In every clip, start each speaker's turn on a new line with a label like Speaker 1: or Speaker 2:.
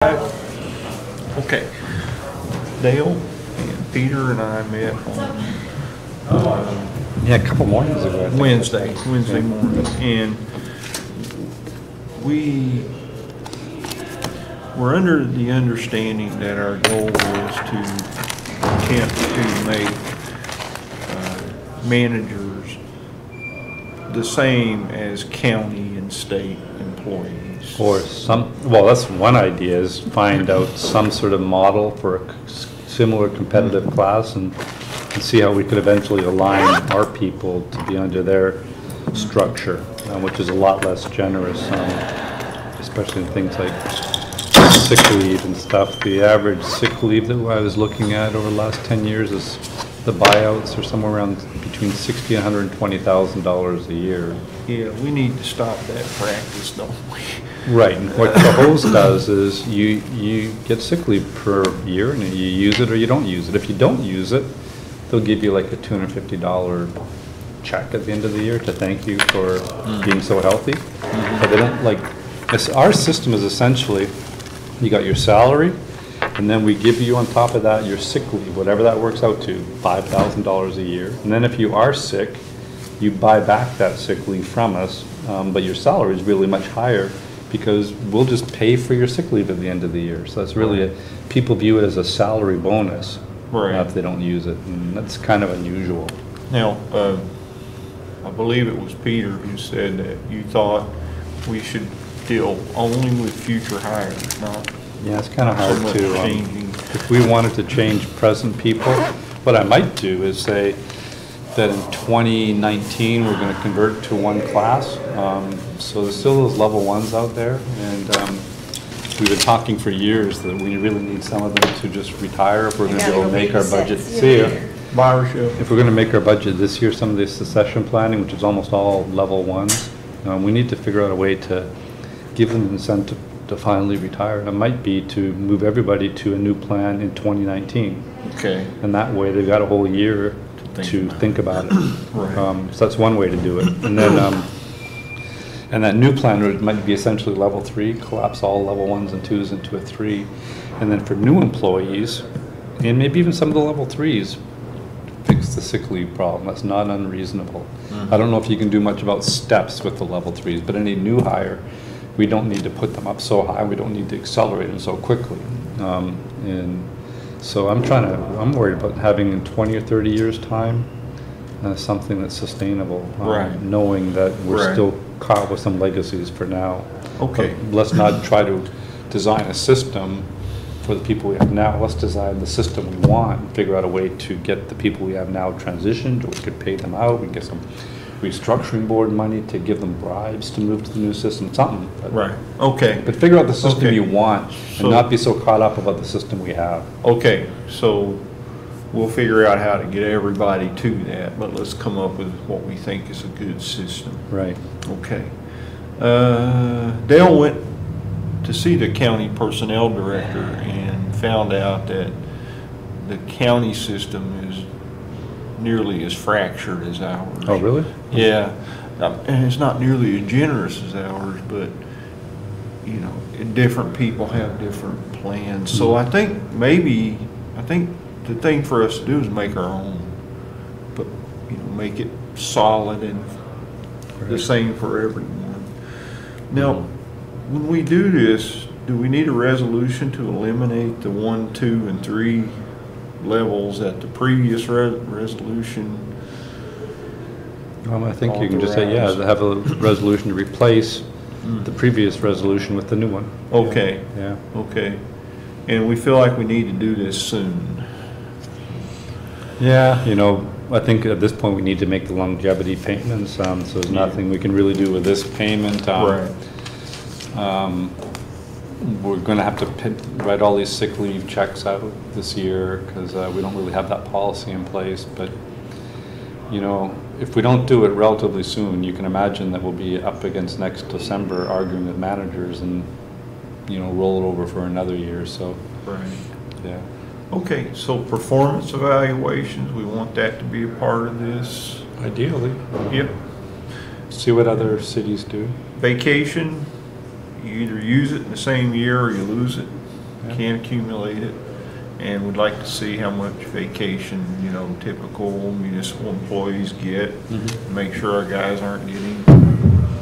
Speaker 1: Okay. Dale and Peter and I met on
Speaker 2: Yeah, a couple mornings ago, I think.
Speaker 1: Wednesday morning, and we were under the understanding that our goal was to attempt to make managers the same as county and state employees.
Speaker 2: Or well, that's one idea, is find out some sort of model for a similar competitive class and see how we could eventually align our people to be under their structure, which is a lot less generous, especially in things like sick leave and stuff. The average sick leave that I was looking at over the last 10 years is the buyouts are somewhere around between $60,000 and $120,000 a year.
Speaker 1: Yeah, we need to stop that practice, don't we?
Speaker 2: Right, and what the hose does is you get sick leave per year and you use it or you don't use it. If you don't use it, they'll give you like a $250 check at the end of the year to thank you for being so healthy. But they don't our system is essentially, you got your salary, and then we give you on top of that your sick leave, whatever that works out to, $5,000 a year. And then if you are sick, you buy back that sick leave from us, but your salary is really much higher because we'll just pay for your sick leave at the end of the year. So that's really, people view it as a salary bonus if they don't use it, and that's kind of unusual.
Speaker 1: Now, I believe it was Peter who said that you thought we should deal only with future hires, not
Speaker 2: yeah, it's kind of hard
Speaker 1: so
Speaker 2: to, if we wanted to change present people, what I might do is say that in 2019 we're going to convert to one class. So there's still those level ones out there, and we've been talking for years that we really need some of them to just retire if we're going to be able to make our budget. If we're going to make our budget this year, some of this succession planning, which is almost all level ones, we need to figure out a way to give them an incentive to finally retire. It might be to move everybody to a new plan in 2019.
Speaker 1: Okay.
Speaker 2: And that way they've got a whole year to think about it.
Speaker 1: Right.
Speaker 2: So that's one way to do it. And then, and that new plan might be essentially level 3, collapse all level 1s and 2s into a 3. And then for new employees, and maybe even some of the level 3s, fix the sick leave problem. That's not unreasonable. I don't know if you can do much about steps with the level 3s, but any new hire, we don't need to put them up so high. We don't need to accelerate them so quickly. And so I'm worried about having in 20 or 30 years time something that's sustainable, knowing that we're still caught with some legacies for now.
Speaker 1: Okay.
Speaker 2: But let's not try to design a system for the people we have now. Let's design the system we want and figure out a way to get the people we have now transitioned, or we could pay them out. We can get some restructuring board money to give them bribes to move to the new system, something.
Speaker 1: Right. Okay.
Speaker 2: But figure out the system you want and not be so caught up about the system we have.
Speaker 1: Okay, so we'll figure out how to get everybody to that, but let's come up with what we think is a good system.
Speaker 2: Right.
Speaker 1: Okay. Dale went to see the county personnel director and found out that the county system is nearly as fractured as ours.
Speaker 2: Oh, really?
Speaker 1: Yeah, and it's not nearly as generous as ours, but you know, different people have different plans. So I think the thing for us to do is make our own, but you know, make it solid and the same for everyone. Now, when we do this, do we need a resolution to eliminate the 1, 2, and 3 levels at the previous resolution?
Speaker 2: I think you can just say, have a resolution to replace the previous resolution with the new one.
Speaker 1: Okay.
Speaker 2: Yeah.
Speaker 1: Okay. And we feel like we need to do this soon.
Speaker 2: Yeah, you know, I think at this point we need to make the longevity payments, so there's nothing we can really do with this payment. We're going to have to write all these sick leave checks out this year because we don't really have that policy in place. But, you know, if we don't do it relatively soon, you can imagine that we'll be up against next December arguing with managers and, you know, roll it over for another year. So, yeah.
Speaker 1: Okay, so performance evaluations, we want that to be a part of this.
Speaker 2: Ideally.
Speaker 1: Yep.
Speaker 2: See what other cities do.
Speaker 1: Vacation, you either use it in the same year or you lose it.
Speaker 2: Yeah.
Speaker 1: can accumulate it. And we'd like to see how much vacation, you know, typical municipal employees get. Make sure our guys aren't getting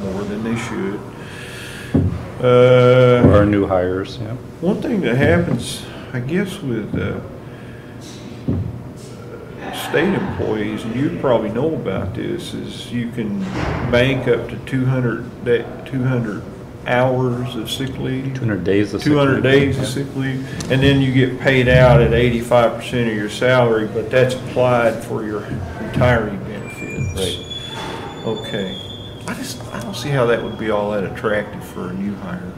Speaker 1: more than they should.
Speaker 2: Or our new hires, yeah.
Speaker 1: One thing that happens, I guess, with state employees, and you probably know about this, is you can bank up to 200 hours of sick leave.
Speaker 2: 200 days of sick leave.
Speaker 1: 200 days of sick leave, and then you get paid out at 85% of your salary, but that's applied for your retiree benefits.
Speaker 2: Right.
Speaker 1: Okay. I don't see how that would be all that attractive for a new hire.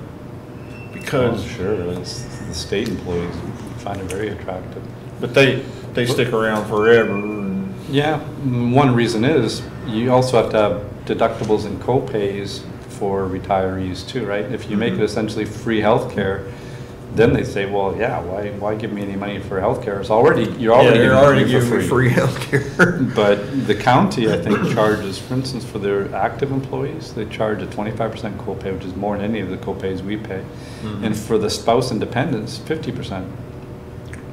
Speaker 1: Because,
Speaker 2: sure, the state employees find it very attractive.
Speaker 1: but they stick around forever. And
Speaker 2: Yeah, one reason is you also have to have deductibles and co-pays for retirees too, right? If you make it essentially free healthcare, then they say, well, yeah, why give me any money for healthcare? It's already, you're already giving me
Speaker 1: free healthcare.
Speaker 2: But the county, I think, charges, for instance, for their active employees, they charge a 25% copay, which is more than any of the copays we pay. And for the spouse and dependents, 50%.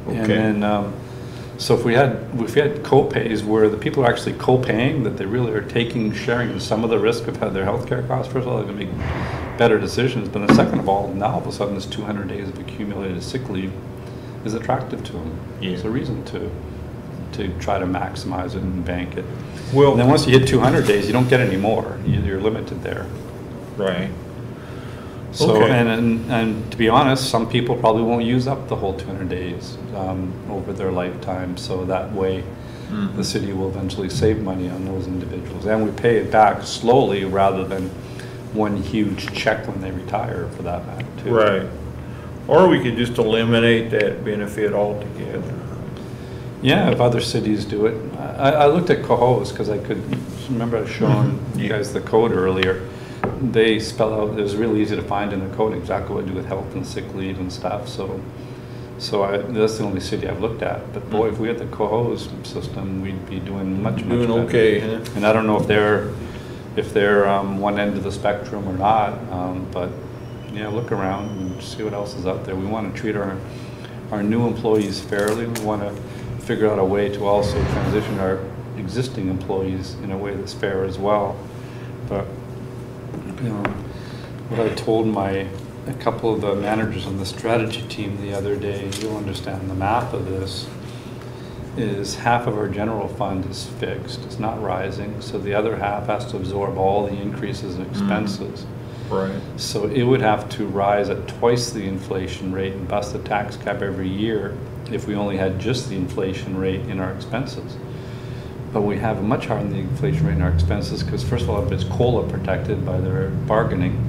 Speaker 1: Okay.
Speaker 2: And then, so if we had copays where the people are actually copaying, that they really are sharing in some of the risk of their healthcare costs, first of all, they're going to make better decisions. But then second of all, now all of a sudden this 200 days of accumulated sick leave is attractive to them.
Speaker 1: Yeah.
Speaker 2: It's a reason to try to maximize it and bank it.
Speaker 1: Well,
Speaker 2: And then once you hit 200 days, you don't get any more. You're limited there.
Speaker 1: right.
Speaker 2: So,
Speaker 1: Okay.
Speaker 2: and to be honest, some people probably won't use up the whole 200 days over their lifetime. So that way, the city will eventually save money on those individuals. And we pay it back slowly rather than one huge check when they retire, for that matter, too.
Speaker 1: Right. Or we could just eliminate that benefit altogether.
Speaker 2: Yeah, if other cities do it. I looked at Cohoes because I could remember I was showing you guys the code earlier. They spell out, it was really easy to find in the code exactly what to do with health and sick leave and stuff. So that's the only city I've looked at. But boy, if we had the Cohoes system, we'd be doing much better.
Speaker 1: Okay, huh?
Speaker 2: And I don't know if they're one end of the spectrum or not. But yeah, look around and see what else is out there. We want to treat our new employees fairly. We want to figure out a way to also transition our existing employees in a way that's fair as well. But you know, what I told a couple of the managers on the strategy team the other day, you'll understand the math of this, is half of our general fund is fixed, it's not rising, so the other half has to absorb all the increases in expenses.
Speaker 1: Right.
Speaker 2: So it would have to rise at twice the inflation rate and bust the tax cap every year if we only had just the inflation rate in our expenses. But we have a much higher than the inflation rate in our expenses because, first of all, it's COLA protected by their bargaining.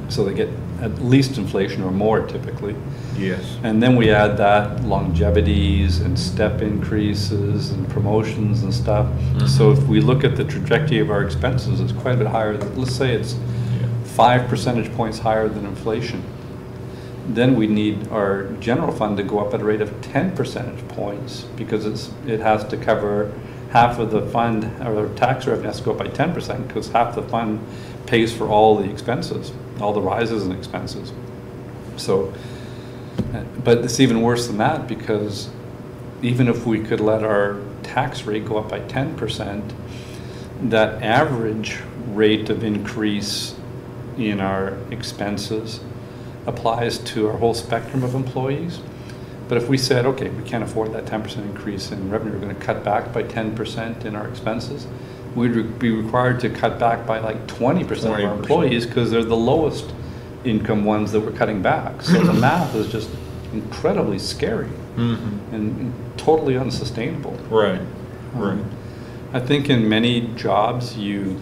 Speaker 2: So they get at least inflation or more typically.
Speaker 1: Yes.
Speaker 2: And then we add that longevities and step increases and promotions and stuff. So if we look at the trajectory of our expenses, it's quite a bit higher. Let's say it's 5 percentage points higher than inflation. Then we need our general fund to go up at a rate of 10 percentage points because it has to cover half of the fund, or the tax revenue has to go up by 10% because half the fund pays for all the expenses, all the rises in expenses. So, but it's even worse than that because even if we could let our tax rate go up by 10%, that average rate of increase in our expenses applies to our whole spectrum of employees. But if we said, okay, we can't afford that 10% increase in revenue, we're going to cut back by 10% in our expenses, we'd be required to cut back by like 20% of our employees because they're the lowest income ones that we're cutting back. So the math is just incredibly scary and totally unsustainable.
Speaker 1: Right. Right.
Speaker 2: I think in many jobs you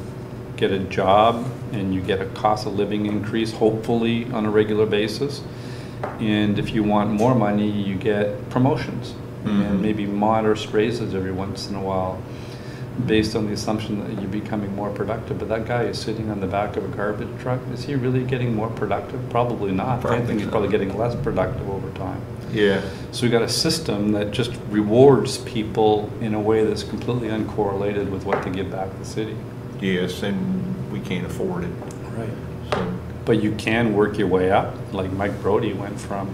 Speaker 2: get a job and you get a cost of living increase, hopefully on a regular basis. And if you want more money, you get promotions and maybe modest raises every once in a while based on the assumption that you're becoming more productive. But that guy is sitting on the back of a garbage truck. Is he really getting more productive? Probably not. I think he's probably getting less productive over time.
Speaker 1: Yeah.
Speaker 2: So we got a system that just rewards people in a way that's completely uncorrelated with what they give back to the city.
Speaker 1: Yes, and we can't afford it.
Speaker 2: Right.
Speaker 1: So.
Speaker 2: But you can work your way up. Like Mike Brody went from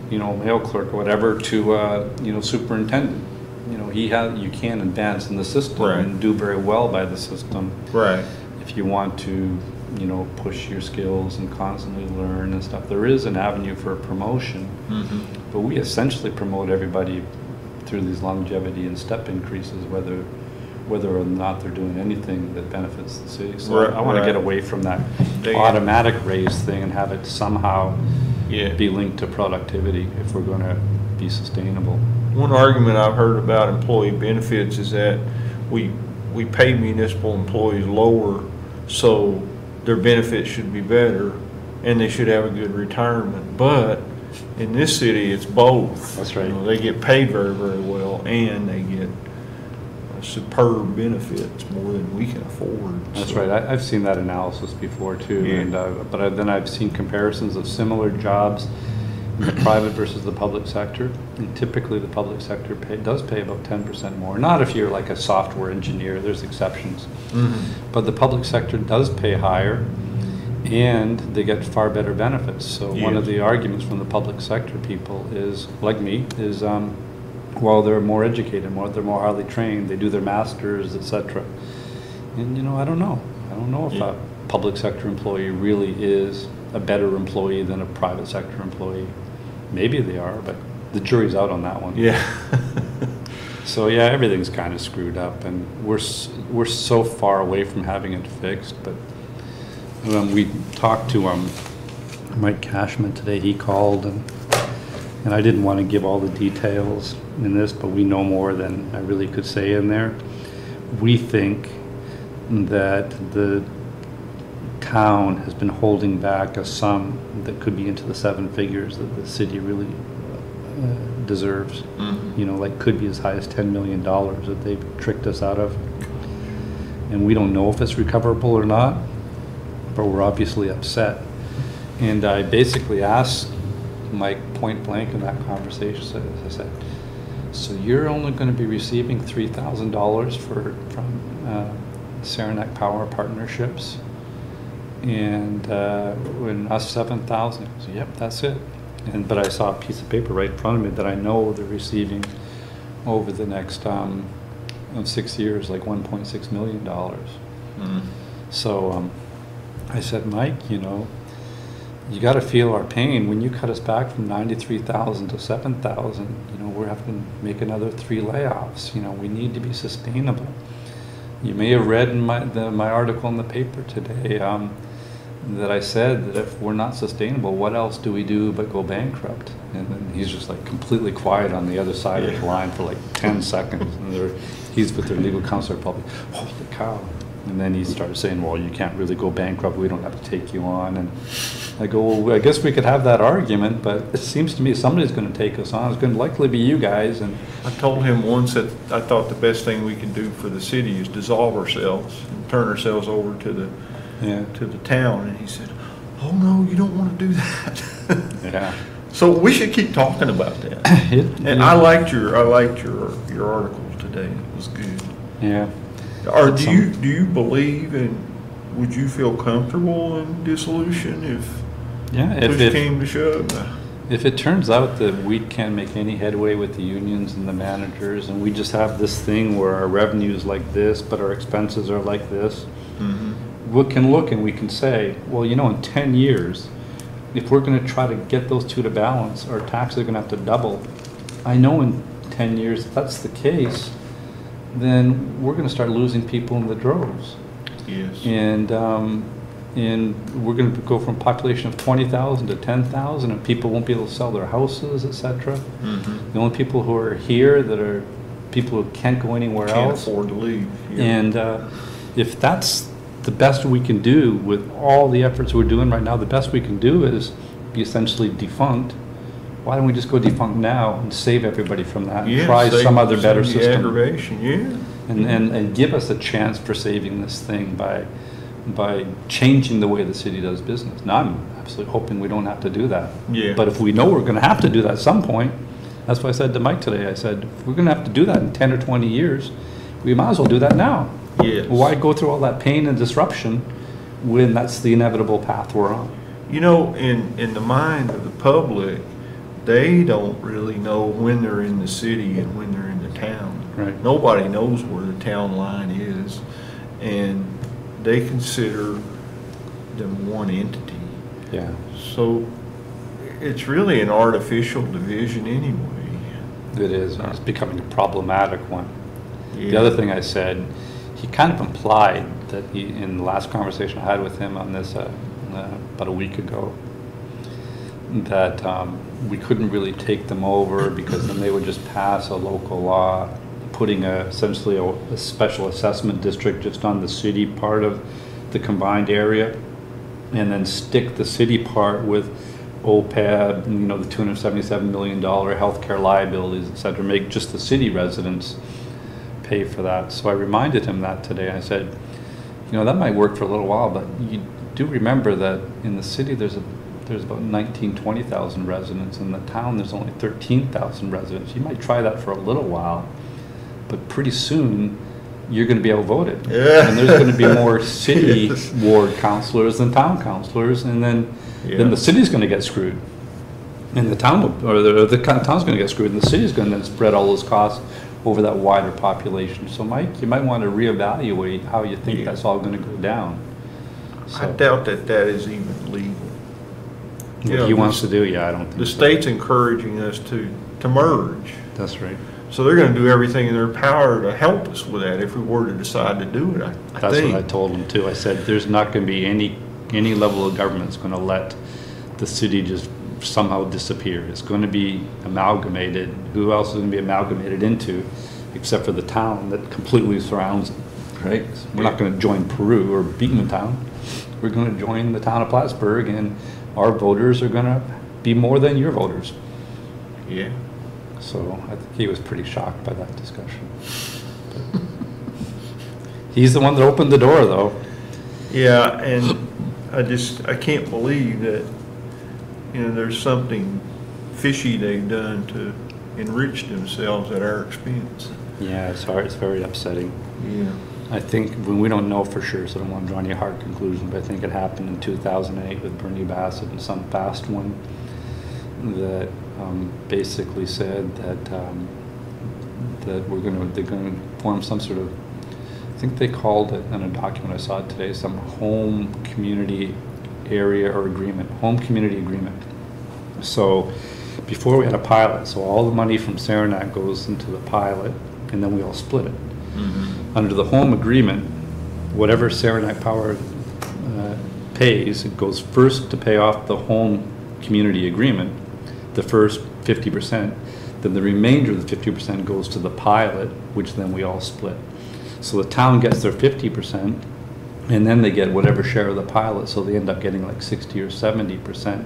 Speaker 2: you know, mail clerk or whatever to, you know, superintendent. You know, you can advance in the system
Speaker 1: Right.
Speaker 2: and do very well by the system.
Speaker 1: Right.
Speaker 2: If you want to, you know, push your skills and constantly learn and stuff, there is an avenue for promotion.
Speaker 1: Mm-hmm.
Speaker 2: But we essentially promote everybody through these longevity and step increases, whether or not they're doing anything that benefits the city. So
Speaker 1: Right,
Speaker 2: I want to
Speaker 1: right.
Speaker 2: get away from that
Speaker 1: They-
Speaker 2: automatic raise thing and have it somehow
Speaker 1: Yeah.
Speaker 2: be linked to productivity if we're going to be sustainable.
Speaker 1: One argument I've heard about employee benefits is that we pay municipal employees lower, so their benefits should be better, and they should have a good retirement. But in this city, it's both.
Speaker 2: That's right.
Speaker 1: You know, they get paid very, very well, and they get superb benefits, more than we can afford.
Speaker 2: That's
Speaker 1: So-
Speaker 2: right. I've seen that analysis before too,
Speaker 1: Yeah.
Speaker 2: and then I've seen comparisons of similar jobs in the private versus the public sector. And typically, the public sector does pay about 10% more. Not if you're like a software engineer. There's exceptions,
Speaker 1: Mhm.
Speaker 2: but the public sector does pay higher, and they get far better benefits. So one of
Speaker 1: Yes.
Speaker 2: the arguments from the public sector people is, like me, is well, they're more educated, they're more highly trained, they do their masters, etc. And you know, I don't know. I don't know if
Speaker 1: Yeah.
Speaker 2: a public sector employee really is a better employee than a private sector employee. Maybe they are, but the jury's out on that one.
Speaker 1: Yeah.
Speaker 2: So yeah, everything's kind of screwed up, and we're so far away from having it fixed. But we talked to Mike Cashman today. He called, and I didn't want to give all the details in this, but we know more than I really could say in there. We think that the town has been holding back a sum that could be into the 7 figures that the city really deserves.
Speaker 1: Mhm.
Speaker 2: You know, like could be as high as $10 million that they've tricked us out of. And we don't know if it's recoverable or not, but we're obviously upset. And I basically asked Mike point blank in that conversation, I said, so you're only going to be receiving $3,000 from Saranac Power Partnerships, and when us 7,000. So yep, that's it. But I saw a piece of paper right in front of me that I know they're receiving over the next 6 years, like $1.6 million.
Speaker 1: Mhm.
Speaker 2: So I said, Mike, you know, you got to feel our pain. When you cut us back from 93,000 to 7,000, you know, we're having to make another 3 layoffs. You know, we need to be sustainable. You may have read in my article in the paper today that I said that if we're not sustainable, what else do we do but go bankrupt? And then he's just like completely quiet on the other side of the line for like 10 seconds. And he's with their legal counsel, probably, holy cow. And then he started saying, well, you can't really go bankrupt. We don't have to take you on. And I go, well, I guess we could have that argument, but it seems to me somebody's going to take us on. It's going to likely be you guys. And
Speaker 1: I told him once that I thought the best thing we could do for the city is dissolve ourselves and turn ourselves over to the town, and he said, "Oh no, you don't want to do that."
Speaker 2: yeah.
Speaker 1: So we should keep talking about that. And I liked your article today. It was good.
Speaker 2: Yeah.
Speaker 1: Or do you believe, and would you feel comfortable in dissolution if push came to shove?
Speaker 2: If it turns out that we can't make any headway with the unions and the managers, and we just have this thing where our revenue is like this, but our expenses are like this, we can look and we can say, well, you know, in 10 years, if we're going to try to get those two to balance, our taxes are going to have to double. I know in 10 years, if that's the case, then we're going to start losing people in the droves.
Speaker 1: Yes.
Speaker 2: And we're going to go from a population of 20,000 to 10,000, and people won't be able to sell their houses, etc. The only people who are here that are people who can't go anywhere
Speaker 1: Can't
Speaker 2: else.
Speaker 1: afford to leave. Yeah.
Speaker 2: And if that's the best we can do with all the efforts we're doing right now, the best we can do is be essentially defunct. Why don't we just go defunct now and save everybody from that? And try some other better
Speaker 1: the
Speaker 2: system.
Speaker 1: aggravation, yeah.
Speaker 2: And give us a chance for saving this thing by changing the way the city does business. Now, I'm absolutely hoping we don't have to do that.
Speaker 1: Yeah.
Speaker 2: But if we know we're going to have to do that at some point, that's what I said to Mike today. I said, if we're going to have to do that in 10 or 20 years, we might as well do that now.
Speaker 1: Yes.
Speaker 2: Why go through all that pain and disruption when that's the inevitable path we're on?
Speaker 1: You know, in the mind of the public, they don't really know when they're in the city and when they're in the town.
Speaker 2: Right.
Speaker 1: Nobody knows where the town line is, and they consider them one entity.
Speaker 2: Yeah.
Speaker 1: So it's really an artificial division anyway.
Speaker 2: It is. It's becoming a problematic one.
Speaker 1: Yeah.
Speaker 2: The other thing I said, he kind of implied that in the last conversation I had with him on this about a week ago, that we couldn't really take them over because then they would just pass a local law putting essentially a special assessment district just on the city part of the combined area, and then stick the city part with OPEB, the $277 million healthcare liabilities, et cetera, make just the city residents pay for that. So I reminded him that today. I said, that might work for a little while, but you do remember that in the city there's about 20,000 residents. In the town there's only 13,000 residents. You might try that for a little while, but pretty soon you're going to be outvoted.
Speaker 1: Yeah.
Speaker 2: And there's going to be more city ward councilors than town councilors, and then the city's going to get screwed. And the town, the town's going to get screwed, and the city's going to then spread all those costs over that wider population. So Mike, you might want to reevaluate how you think that's all going to go down. So,
Speaker 1: I doubt that is even legal.
Speaker 2: what he wants to do, I don't think
Speaker 1: the state's encouraging us to merge.
Speaker 2: That's right.
Speaker 1: So they're going to do everything in their power to help us with that if we were to decide to do it, I
Speaker 2: That's
Speaker 1: think.
Speaker 2: what I told him too. I said, there's not going to be any level of government that's going to let the city just somehow disappear. It's going to be amalgamated. Who else is going to be amalgamated into except for the town that completely surrounds it, right? We're not going to join Peru or Beekmantown. We're going to join the town of Plattsburgh, and our voters are going to be more than your voters.
Speaker 1: Yeah.
Speaker 2: So I think he was pretty shocked by that discussion. But he's the one that opened the door, though.
Speaker 1: Yeah, and I can't believe that, there's something fishy they've done to enrich themselves at our expense.
Speaker 2: Yeah, it's hard. It's very upsetting.
Speaker 1: Yeah.
Speaker 2: I think we don't know for sure, so I don't want to draw any hard conclusions, but I think it happened in 2008 with Bernie Bassett and some fast one that basically said that they're going to form some sort of, I think they called it in a document I saw today, some home community area or agreement, home community agreement. So before we had a pilot, so all the money from Saranac goes into the pilot, and then we all split it. Mm-hmm. Under the home agreement, whatever Saranac Power pays, it goes first to pay off the home community agreement, the first 50%, then the remainder of the 50% goes to the pilot, which then we all split. So the town gets their 50%, and then they get whatever share of the pilot, so they end up getting like 60 or 70%.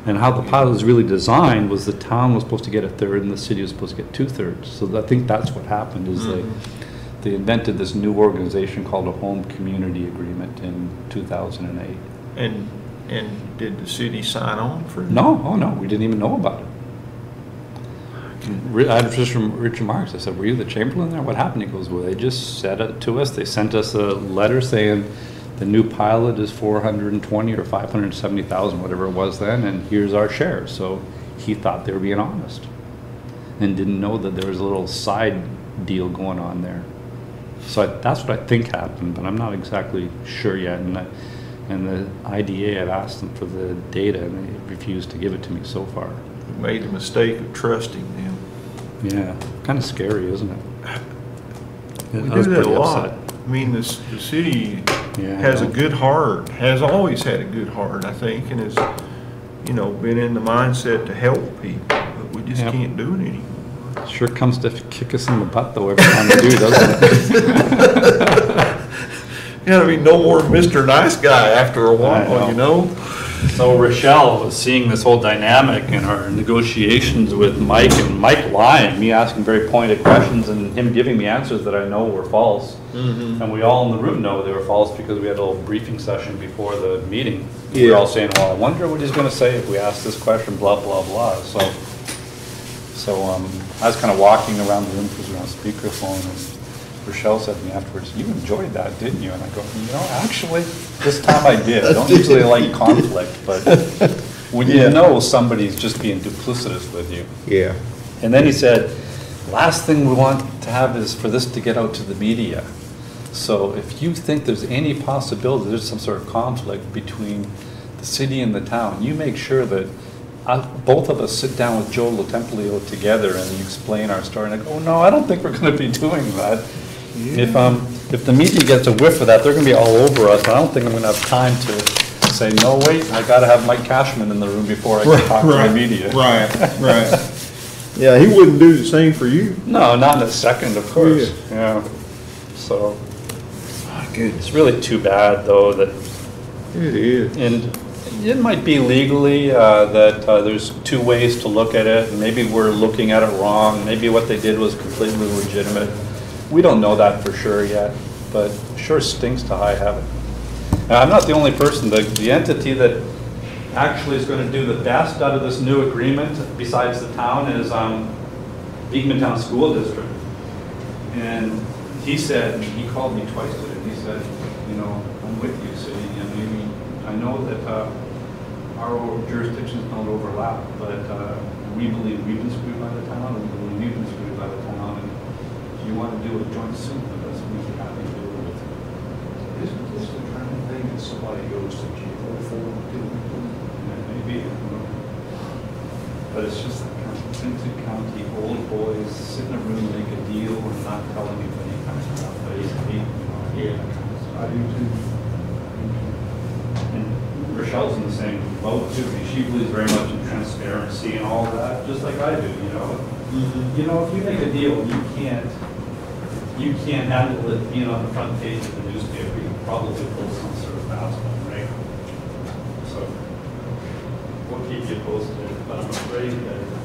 Speaker 2: And how the pilot was really designed was the town was supposed to get a third and the city was supposed to get 2/3. So I think that's what happened, is they invented this new organization called a home community agreement in 2008.
Speaker 1: And did the city sign on for it?
Speaker 2: No, oh no, we didn't even know about it. I had just from Richard Marks, I said, were you the Chamberlain there? What happened? He goes, well, they just said it to us. They sent us a letter saying the new pilot is 420 or 570,000, whatever it was then, and here's our share. So he thought they were being honest and didn't know that there was a little side deal going on there. So that's what I think happened, but I'm not exactly sure yet. And the IDA, I've asked them for the data, and they refused to give it to me so far.
Speaker 1: We made the mistake of trusting them.
Speaker 2: Yeah, kind of scary, isn't it?
Speaker 1: We do that a lot. I mean, the city has a good heart, has always had a good heart, I think, and has, been in the mindset to help people, but we just can't do it anymore.
Speaker 2: Sure comes to kick us in the butt, though, every time we do, doesn't it?
Speaker 1: I mean, no more Mr. Nice Guy after a while,
Speaker 2: So Rochelle was seeing this whole dynamic in our negotiations with Mike, and Mike lying, me asking very pointed questions and him giving me answers that I know were false. Mm-hmm. And we all in the room know they were false because we had a little briefing session before the meeting. Yeah. We were all saying, well, I wonder what he's going to say if we ask this question, blah, blah, blah. So I was kind of walking around the room because we were on speakerphone, and Rochelle said to me afterwards, you enjoyed that, didn't you? And I go, actually, this time I did. I don't usually like conflict, but when
Speaker 1: Yeah.
Speaker 2: you know somebody's just being duplicitous with you.
Speaker 1: Yeah.
Speaker 2: And then he said, last thing we want to have is for this to get out to the media. So if you think there's any possibility there's some sort of conflict between the city and the town, you make sure that both of us sit down with Joe LaTemplio together and explain our story. And I go, oh, no, I don't think we're going to be doing that.
Speaker 1: Yeah.
Speaker 2: If the media gets a whiff of that, they're going to be all over us. I don't think I'm going to have time to say, no, wait, I got to have Mike Cashman in the room before I can talk to the media.
Speaker 1: Right, right. Yeah, he wouldn't do the same for you.
Speaker 2: No, not in a second, of course. Yeah. So
Speaker 1: My goodness.
Speaker 2: it's really too bad, though, that,
Speaker 1: It is.
Speaker 2: and it might be legally that there's two ways to look at it. And maybe we're looking at it wrong. Maybe what they did was completely legitimate. We don't know that for sure yet, but sure stinks to high heaven. And I'm not the only person. The entity that actually is going to do the best out of this new agreement, besides the town, is Beekman School District. And he said, he called me twice today, and he said, you know, I'm with you, city, and maybe, I know that our jurisdictions don't overlap, but we believe we've been screwed by the town, and we believe you've been screwed by the town, and if you want to do a joint suit with us, we'd be happy to do it with you.
Speaker 3: Isn't this the kind of thing that somebody goes to jail for doing?
Speaker 2: Maybe, but it's just that kind of Clinton County old boys sit in a room, make a deal, and not tell anybody kind of stuff. But he's, you know,
Speaker 3: Yeah, I do too.
Speaker 2: and Rochelle's in the same boat too. I mean, she believes very much in transparency and all that, just like I do. You know, you know, if you make a deal, you can't handle it being on the front page of the newspaper. You can probably pull some sort of fast one, right? So we'll keep you posted, but I'm afraid that